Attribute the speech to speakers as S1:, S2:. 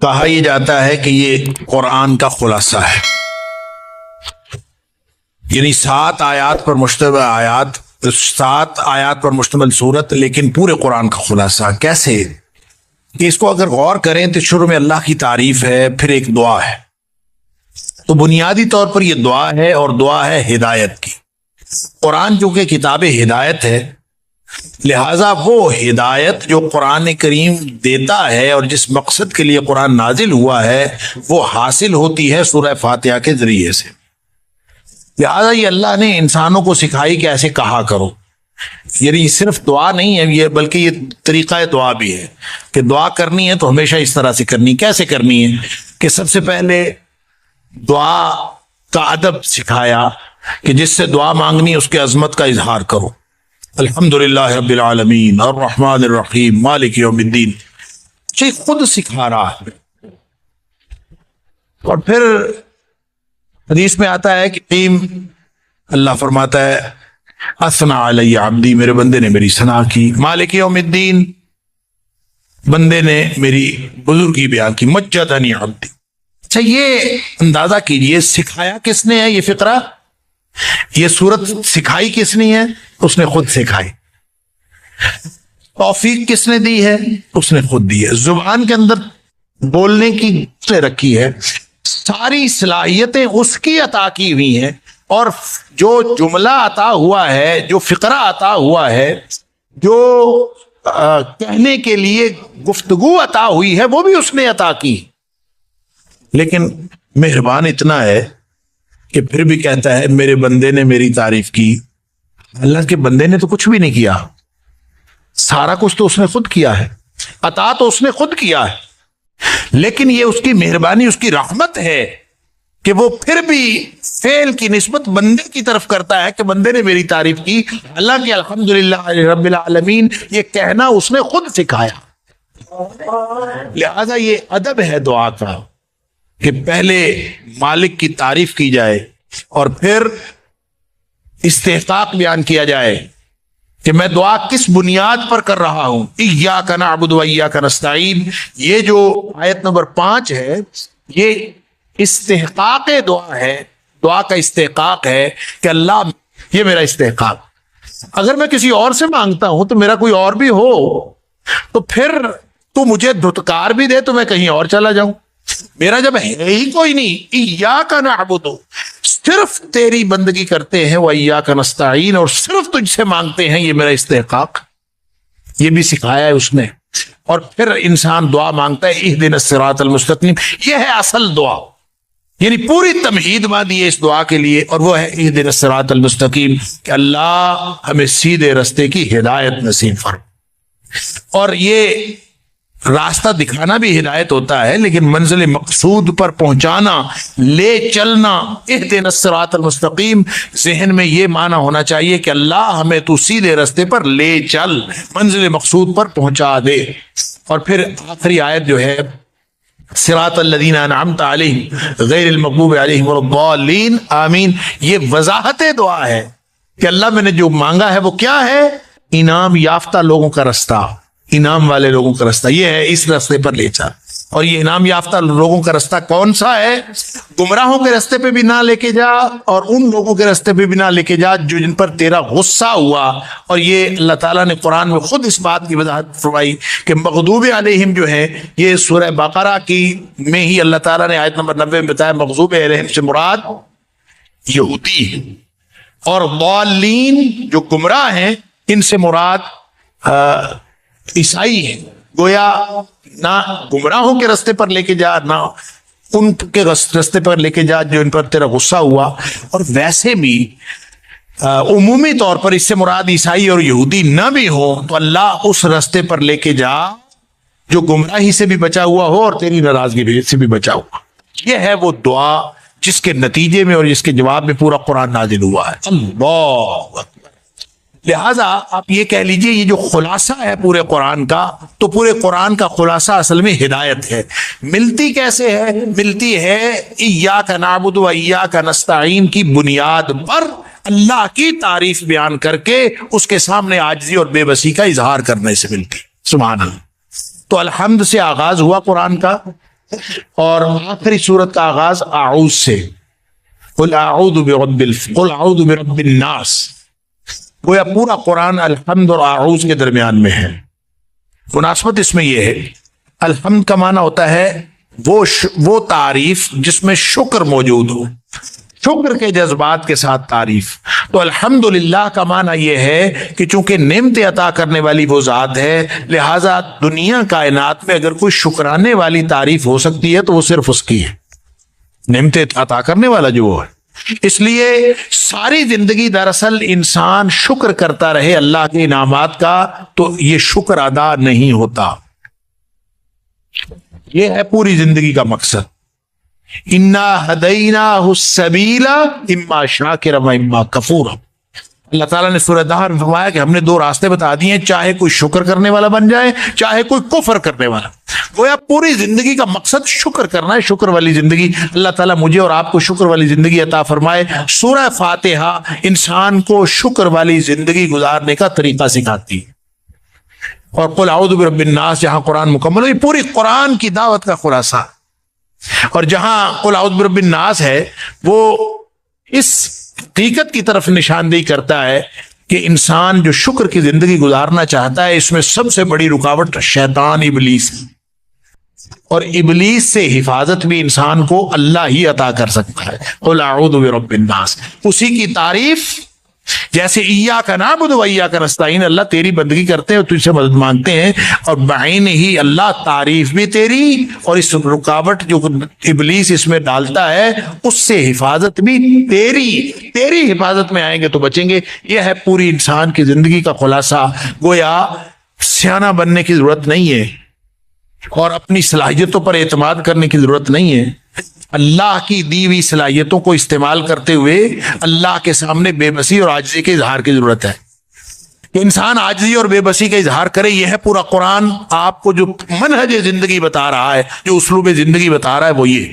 S1: کہا یہ جاتا ہے کہ یہ قرآن کا خلاصہ ہے، یعنی 7 آیات پر مشتمل سورت، لیکن پورے قرآن کا خلاصہ۔ کیسے کہ اس کو اگر غور کریں تو شروع میں اللہ کی تعریف ہے، پھر ایک دعا ہے، تو بنیادی طور پر یہ دعا ہے، اور دعا ہے ہدایت کی۔ قرآن چونکہ کتاب ہدایت ہے، لہذا وہ ہدایت جو قرآن کریم دیتا ہے اور جس مقصد کے لیے قرآن نازل ہوا ہے وہ حاصل ہوتی ہے سورہ فاتحہ کے ذریعے سے۔ لہذا یہ اللہ نے انسانوں کو سکھائی کہ ایسے کہا کرو، یعنی صرف دعا نہیں ہے یہ، بلکہ یہ طریقہ دعا بھی ہے کہ دعا کرنی ہے تو ہمیشہ اس طرح سے کرنی۔ کیسے کرنی ہے کہ سب سے پہلے دعا کا ادب سکھایا کہ جس سے دعا مانگنی اس کے عظمت کا اظہار کرو۔ الحمدللہ رب العالمین الرحمن الرحیم مالک یوم الدین، یہ خود سکھا رہا ہے۔ اور پھر حدیث میں آتا ہے کہ اللہ فرماتا ہے اثنا علی عبدی، میرے بندے نے میری ثنا کی، مالک یوم الدین، بندے نے میری بزرگی بیان کی، مجدنی عبدی۔ اچھا یہ اندازہ کیجئے سکھایا کس نے ہے یہ فقرہ، یہ صورت سکھائی کس نے ہے؟ اس نے خود سکھائی۔ توفیق کس نے دی ہے؟ اس نے خود دی ہے۔ زبان کے اندر بولنے کی رکھی ہے، ساری صلاحیتیں اس کی عطا کی ہوئی ہیں، اور جو جملہ عطا ہوا ہے، جو فقرہ عطا ہوا ہے، جو کہنے کے لیے گفتگو عطا ہوئی ہے، وہ بھی اس نے عطا کی۔ لیکن مہربان اتنا ہے کہ پھر بھی کہتا ہے میرے بندے نے میری تعریف کی۔ اللہ کے بندے نے تو کچھ بھی نہیں کیا، سارا کچھ تو اس نے خود کیا ہے، عطا تو اس نے خود کیا ہے، لیکن یہ اس کی مہربانی، اس کی رحمت ہے کہ وہ پھر بھی فعل کی نسبت بندے کی طرف کرتا ہے کہ بندے نے میری تعریف کی۔ اللہ کے الحمدللہ رب العالمین یہ کہنا اس نے خود سکھایا۔ لہذا یہ ادب ہے دعا کا کہ پہلے مالک کی تعریف کی جائے اور پھر استحقاق بیان کیا جائے کہ میں دعا کس بنیاد پر کر رہا ہوں۔ ایاک نعبد و ایاک نستعین، یہ جو آیت نمبر 5 ہے یہ استحقاق دعا ہے، دعا کا استحقاق ہے کہ اللہ یہ میرا استحقاق، اگر میں کسی اور سے مانگتا ہوں تو میرا کوئی اور بھی ہو تو پھر تو مجھے دھتکار بھی دے تو میں کہیں اور چلا جاؤں، میرا جب ہے ہی کوئی نہیں، ایاک نعبد، صرف تیری بندگی کرتے ہیں، و ایاک نستعین، اور صرف تجھ سے مانگتے ہیں، یہ میرا استحقاق، یہ بھی سکھایا ہے اس نے۔ اور پھر انسان دعا مانگتا ہے اہدنا الصراط المستقیم، یہ ہے اصل دعا، یعنی پوری تمہید باندھی ہے اس دعا کے لیے، اور وہ ہے اہدنا الصراط المستقیم کہ اللہ ہمیں سیدھے رستے کی ہدایت نصیب فرما۔ اور یہ راستہ دکھانا بھی ہدایت ہوتا ہے، لیکن منزل مقصود پر پہنچانا، لے چلنا، اہدنا الصراط المستقیم، ذہن میں یہ معنی ہونا چاہیے کہ اللہ ہمیں تو سیدھے رستے پر لے چل، منزل مقصود پر پہنچا دے۔ اور پھر آخری آیت جو ہے صراط الذین انعمت علیہم غیر المغضوب علیہم ولا الضالین آمین، یہ وضاحت دعا ہے کہ اللہ میں نے جو مانگا ہے وہ کیا ہے؟ انعام یافتہ لوگوں کا رستہ، انعام والے لوگوں کا رستہ، یہ ہے اس رستے پر لے چل۔ اور یہ انعام یافتہ لوگوں کا رستہ کون سا ہے؟ گمراہوں کے رستے پہ بھی نہ لے کے جا، اور ان لوگوں کے رستے پہ بھی نہ لے کے جا جو جن پر تیرا غصہ ہوا۔ اور یہ اللہ تعالیٰ نے قرآن میں خود اس بات کی وضاحت فرمائی کہ مغضوب علیہم جو ہے، یہ سورہ بقرہ کی میں ہی اللہ تعالیٰ نے آیت نمبر 90 میں بتایا مغضوب علیہم سے مراد یہودی ہے، اور ضالین جو گمراہ ہیں ان سے مراد عیسائی ہیں۔ گویا نہ گمراہوں کے رستے پر لے کے جا، نہ ان کے رستے پر لے کے جا جو ان پر تیرا غصہ ہوا۔ اور ویسے بھی عمومی طور پر اس سے مراد عیسائی اور یہودی نہ بھی ہو تو اللہ اس رستے پر لے کے جا جو گمراہی سے بھی بچا ہوا ہو اور تیری ناراضگی سے بھی بچا ہوا۔ یہ ہے وہ دعا جس کے نتیجے میں اور جس کے جواب میں پورا قرآن نازل ہوا ہے۔ اللہ اکبر۔ لہذا آپ یہ کہہ لیجئے یہ جو خلاصہ ہے پورے قرآن کا، تو پورے قرآن کا خلاصہ اصل میں ہدایت ہے۔ ملتی کیسے ہے؟ ملتی ہے ایاک نعبد و ایاک نستعین کی بنیاد پر، اللہ کی تعریف بیان کر کے اس کے سامنے عاجزی اور بے بسی کا اظہار کرنے سے ملتی۔ سبحان اللہ۔ تو الحمد سے آغاز ہوا قرآن کا، اور آخری سورت کا آغاز اعوذ سے، قل اعوذ برب قل اعوذ برب الناس. گویا پورا قرآن الحمد اور اعوذ کے درمیان میں ہے. مناسبت اس میں یہ ہے، الحمد کا معنی ہوتا ہے وہ تعریف جس میں شکر موجود ہو، شکر کے جذبات کے ساتھ تعریف. تو الحمدللہ کا معنی یہ ہے کہ چونکہ نعمت عطا کرنے والی وہ ذات ہے، لہذا دنیا کائنات میں اگر کوئی شکرانے والی تعریف ہو سکتی ہے تو وہ صرف اس کی ہے، نعمت عطا کرنے والا جو وہ ہے. اس لیے ساری زندگی دراصل انسان شکر کرتا رہے اللہ کے انعامات کا تو یہ شکر ادا نہیں ہوتا. یہ ہے پوری زندگی کا مقصد. انا ہدیناہ السبیل اما شاکرا و اما کفورا. اللہ تعالیٰ نے سورہ دہر میں فرمایا کہ ہم نے دو راستے بتا دیے ہیں، چاہے کوئی شکر کرنے والا بن جائے چاہے کوئی کفر کرنے والا. گویا پوری زندگی کا مقصد شکر کرنا ہے، شکر والی زندگی. اللہ تعالیٰ مجھے اور آپ کو شکر والی زندگی عطا فرمائے. سورہ فاتحہ انسان کو شکر والی زندگی گزارنے کا طریقہ سکھاتی ہے. اور قل اعوذ برب الناس جہاں قرآن مکمل ہو، یہ پوری قرآن کی دعوت کا خلاصہ. اور جہاں قل اعوذ برب الناس ہے وہ اس حقیقت کی طرف نشاندہی کرتا ہے کہ انسان جو شکر کی زندگی گزارنا چاہتا ہے اس میں سب سے بڑی رکاوٹ شیطان ابلیس ہے. اور ابلیس سے حفاظت بھی انسان کو اللہ ہی عطا کر سکتا ہے. قل اعوذ برب الناس، اسی کی تعریف جیسے ایاک نعبد و ایاک نستعین، اللہ تیری بندگی کرتے ہیں اور تجھ سے مدد مانگتے ہیں، اور بعین ہی اللہ تعریف بھی تیری، اور اس رکاوٹ جو ابلیس اس میں ڈالتا ہے اس سے حفاظت بھی تیری حفاظت میں آئیں گے تو بچیں گے. یہ ہے پوری انسان کی زندگی کا خلاصہ. گویا سیانہ بننے کی ضرورت نہیں ہے اور اپنی صلاحیتوں پر اعتماد کرنے کی ضرورت نہیں ہے. اللہ کی دی ہوئی صلاحیتوں کو استعمال کرتے ہوئے اللہ کے سامنے بے بسی اور عاجزی کے اظہار کی ضرورت ہے کہ انسان عاجزی اور بے بسی کا اظہار کرے. یہ ہے پورا قرآن آپ کو جو منہج زندگی بتا رہا ہے، جو اسلوب زندگی بتا رہا ہے، وہ یہ